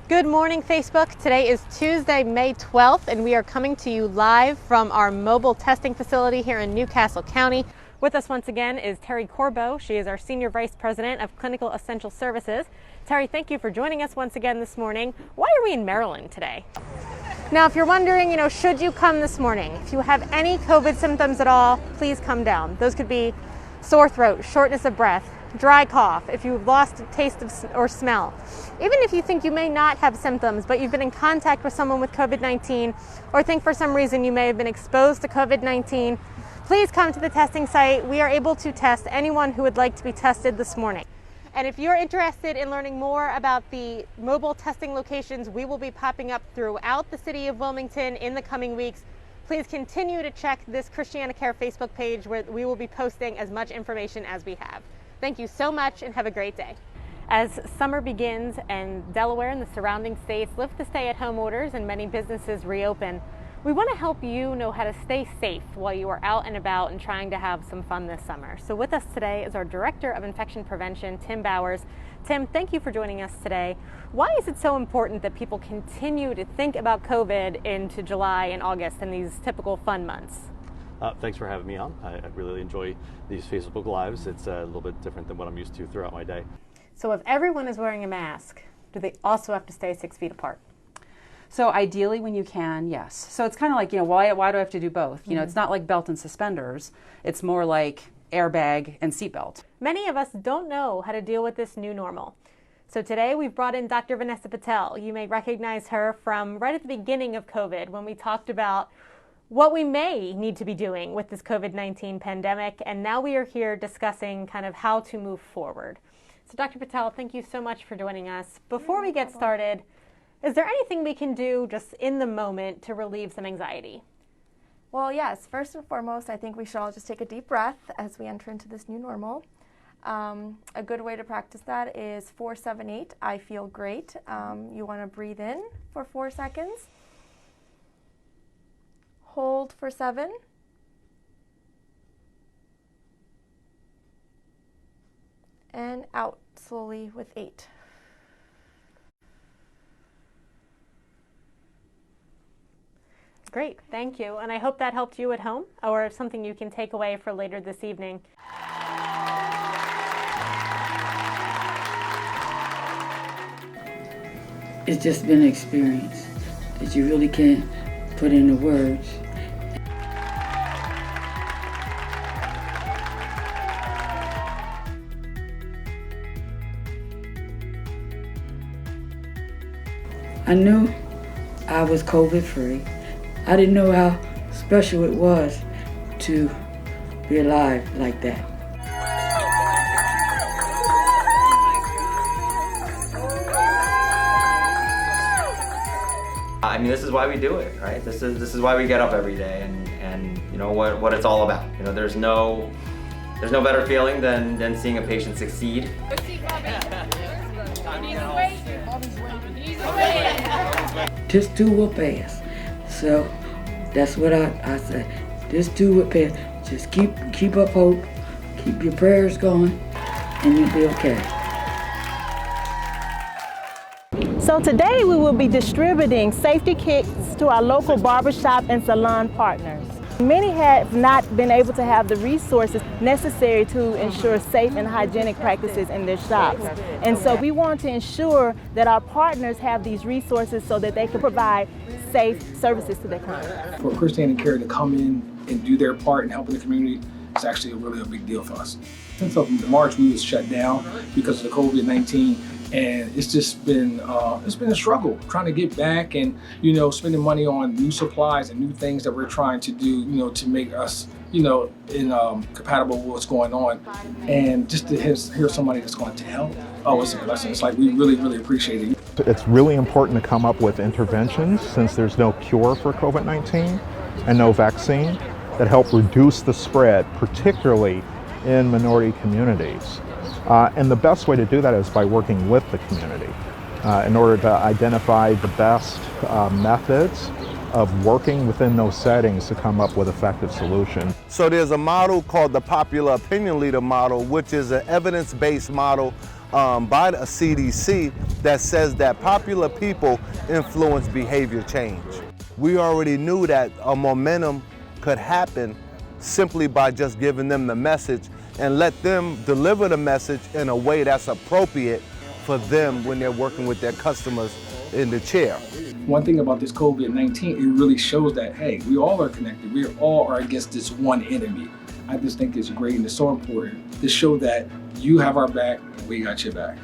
Good morning, Facebook. Today is Tuesday, May 12th, and we are coming to you live from our mobile testing facility here in Newcastle County. With us once again is Terry Corbo. She is our Senior Vice President of Clinical Essential Services. Terry, thank you for joining us once again this morning. Why are we in Maryland today? Now, if you're wondering, should you come this morning? If you have any COVID symptoms at all, please come down. Those could be sore throat, shortness of breath, dry cough, if you've lost taste or smell. Even if you think you may not have symptoms, but you've been in contact with someone with COVID-19, or think for some reason you may have been exposed to COVID-19, please come to the testing site. We are able to test anyone who would like to be tested this morning. And if you're interested in learning more about the mobile testing locations we will be popping up throughout the city of Wilmington in the coming weeks, please continue to check this Christiana Care Facebook page, where we will be posting as much information as we have. Thank you so much and have a great day. As summer begins and Delaware and the surrounding states lift the stay-at-home orders and many businesses reopen, we want to help you know how to stay safe while you are out and about and trying to have some fun this summer. So with us today is our Director of Infection Prevention, Tim Bowers. Tim, thank you for joining us today. Why is it so important that people continue to think about COVID into July and August and these typical fun months? Thanks for having me on. I really enjoy these Facebook Lives. It's a little bit different than what I'm used to throughout my day. So if everyone is wearing a mask, do they also have to stay 6 feet apart? So ideally when you can, yes. So it's kind of like, why do I have to do both? It's not like belt and suspenders. It's more like airbag and seatbelt. Many of us don't know how to deal with this new normal. So today we've brought in Dr. Vanessa Patel. You may recognize her from right at the beginning of COVID when we talked about what we may need to be doing with this COVID-19 pandemic, and now we are here discussing kind of how to move forward. So Dr. Patel, thank you so much for joining us. Before we get started, is there anything we can do just in the moment to relieve some anxiety? Well, yes. First and foremost, I think we should all just take a deep breath as we enter into this new normal. A good way to practice that is 4-7-8, I feel great. You want to breathe in for 4 seconds. Hold for 7. And out slowly with 8. Great, thank you. And I hope that helped you at home, or something you can take away for later this evening. It's just been an experience that you really can't put into words. I knew I was COVID-free. I didn't know how special it was to be alive like that. I mean, this is why we do it, right? This is why we get up every day, and what it's all about. There's no better feeling than seeing a patient succeed. Just do what pass. So that's what I say. Just do what pass. Just keep up hope, keep your prayers going, and you'll be okay. So today we will be distributing safety kits to our local barbershop and salon partners. Many have not been able to have the resources necessary to ensure safe and hygienic practices in their shops. And so we want to ensure that our partners have these resources so that they can provide safe services to their clients. For Christiana Care to come in and do their part in helping the community, it's actually really a big deal for us. Since March, we was shut down because of the COVID-19. And it's just been a struggle trying to get back and, spending money on new supplies and new things that we're trying to do, to make us, compatible with what's going on. And just to hear somebody that's going to help, it's a blessing. It's like we really, really appreciate it. It's really important to come up with interventions, since there's no cure for COVID-19 and no vaccine, that help reduce the spread, particularly in minority communities. And the best way to do that is by working with the community in order to identify the best methods of working within those settings to come up with effective solutions. So there's a model called the popular opinion leader model, which is an evidence-based model by the CDC that says that popular people influence behavior change. We already knew that a momentum could happen simply by just giving them the message and let them deliver the message in a way that's appropriate for them when they're working with their customers in the chair. One thing about this COVID-19, it really shows that, hey, we all are connected. We all are against this one enemy. I just think it's great and it's so important to show that you have our back and we got your back.